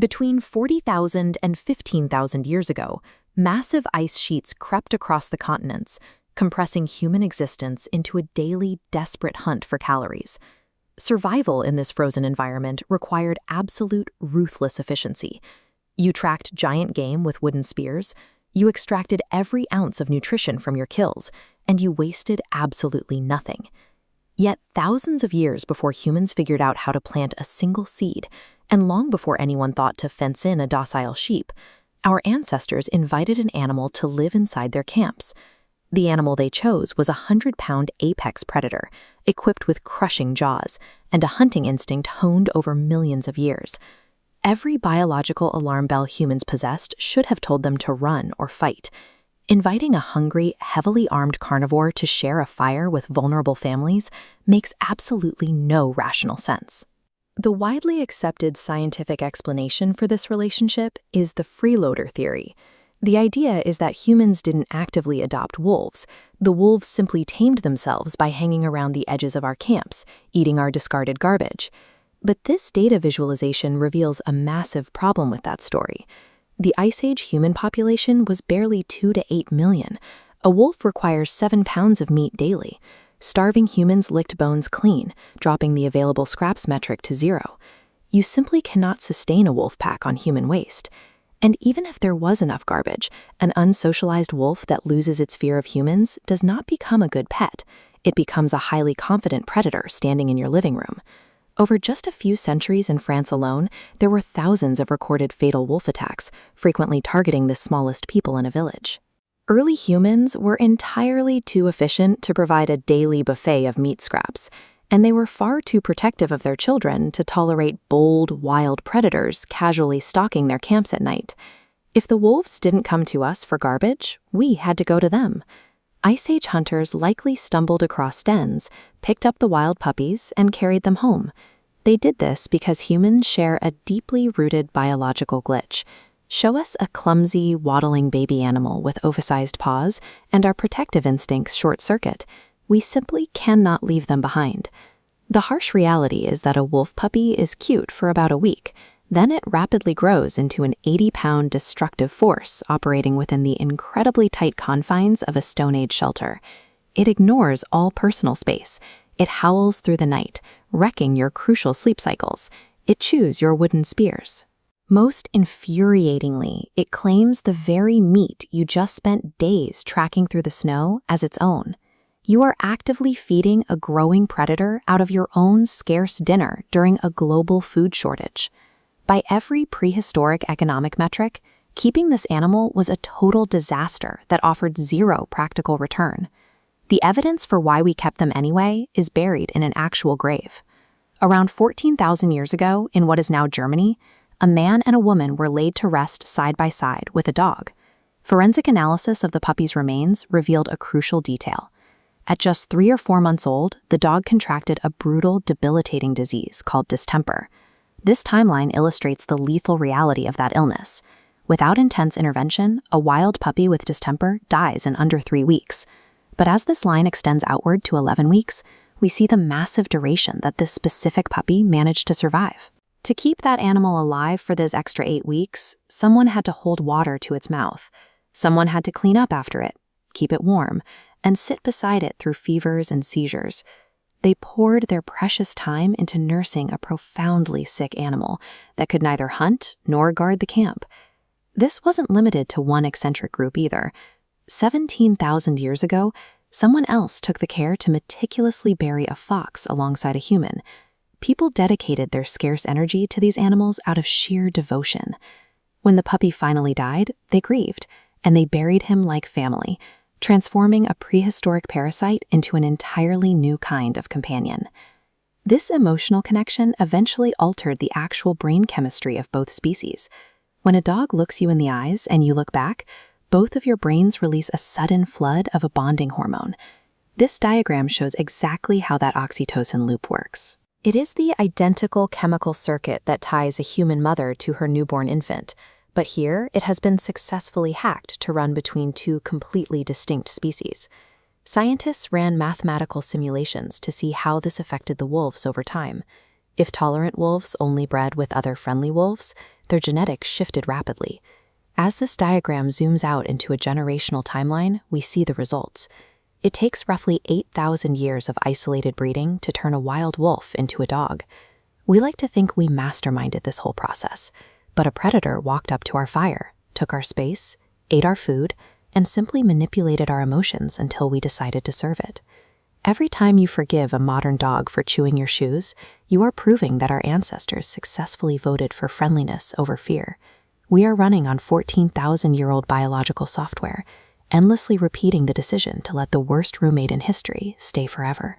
Between 40,000 and 15,000 years ago, massive ice sheets crept across the continents, compressing human existence into a daily, desperate hunt for calories. Survival in this frozen environment required absolute, ruthless efficiency. You tracked giant game with wooden spears, you extracted every ounce of nutrition from your kills, and you wasted absolutely nothing. Yet thousands of years before humans figured out how to plant a single seed, and long before anyone thought to fence in a docile sheep, our ancestors invited an animal to live inside their camps. The animal they chose was a 100-pound apex predator, equipped with crushing jaws, and a hunting instinct honed over millions of years. Every biological alarm bell humans possessed should have told them to run or fight. Inviting a hungry, heavily armed carnivore to share a fire with vulnerable families makes absolutely no rational sense. The widely accepted scientific explanation for this relationship is the freeloader theory. The idea is that humans didn't actively adopt wolves. The wolves simply tamed themselves by hanging around the edges of our camps, eating our discarded garbage. But this data visualization reveals a massive problem with that story. The Ice Age human population was barely 2 to 8 million. A wolf requires 7 pounds of meat daily. Starving humans licked bones clean, dropping the available scraps metric to 0. You simply cannot sustain a wolf pack on human waste. And even if there was enough garbage, an unsocialized wolf that loses its fear of humans does not become a good pet. It becomes a highly confident predator standing in your living room. Over just a few centuries in France alone, there were thousands of recorded fatal wolf attacks, frequently targeting the smallest people in a village. Early humans were entirely too efficient to provide a daily buffet of meat scraps, and they were far too protective of their children to tolerate bold, wild predators casually stalking their camps at night. If the wolves didn't come to us for garbage, we had to go to them. Ice Age hunters likely stumbled across dens, picked up the wild puppies, and carried them home. They did this because humans share a deeply rooted biological glitch. Show us a clumsy, waddling baby animal with oversized paws, and our protective instincts short-circuit. We simply cannot leave them behind. The harsh reality is that a wolf puppy is cute for about a week. Then it rapidly grows into an 80-pound destructive force operating within the incredibly tight confines of a Stone Age shelter. It ignores all personal space. It howls through the night, wrecking your crucial sleep cycles. It chews your wooden spears. Most infuriatingly, it claims the very meat you just spent days tracking through the snow as its own. You are actively feeding a growing predator out of your own scarce dinner during a global food shortage. By every prehistoric economic metric, keeping this animal was a total disaster that offered zero practical return. The evidence for why we kept them anyway is buried in an actual grave. Around 14,000 years ago, in what is now Germany, a man and a woman were laid to rest side by side with a dog. Forensic analysis of the puppy's remains revealed a crucial detail. At just 3 or 4 months old, the dog contracted a brutal, debilitating disease called distemper. This timeline illustrates the lethal reality of that illness. Without intense intervention, a wild puppy with distemper dies in under 3 weeks. But as this line extends outward to 11 weeks, we see the massive duration that this specific puppy managed to survive. To keep that animal alive for those extra 8 weeks, someone had to hold water to its mouth. Someone had to clean up after it, keep it warm, and sit beside it through fevers and seizures. They poured their precious time into nursing a profoundly sick animal that could neither hunt nor guard the camp. This wasn't limited to one eccentric group either. 17,000 years ago, someone else took the care to meticulously bury a fox alongside a human. People dedicated their scarce energy to these animals out of sheer devotion. When the puppy finally died, they grieved, and they buried him like family, transforming a prehistoric parasite into an entirely new kind of companion. This emotional connection eventually altered the actual brain chemistry of both species. When a dog looks you in the eyes and you look back, both of your brains release a sudden flood of a bonding hormone. This diagram shows exactly how that oxytocin loop works. It is the identical chemical circuit that ties a human mother to her newborn infant, but here it has been successfully hacked to run between 2 completely distinct species. Scientists ran mathematical simulations to see how this affected the wolves over time. If tolerant wolves only bred with other friendly wolves, their genetics shifted rapidly. As this diagram zooms out into a generational timeline, we see the results. It takes roughly 8,000 years of isolated breeding to turn a wild wolf into a dog. We like to think we masterminded this whole process, but a predator walked up to our fire, took our space, ate our food, and simply manipulated our emotions until we decided to serve it. Every time you forgive a modern dog for chewing your shoes, you are proving that our ancestors successfully voted for friendliness over fear. We are running on 14,000-year-old biological software, endlessly repeating the decision to let the worst roommate in history stay forever.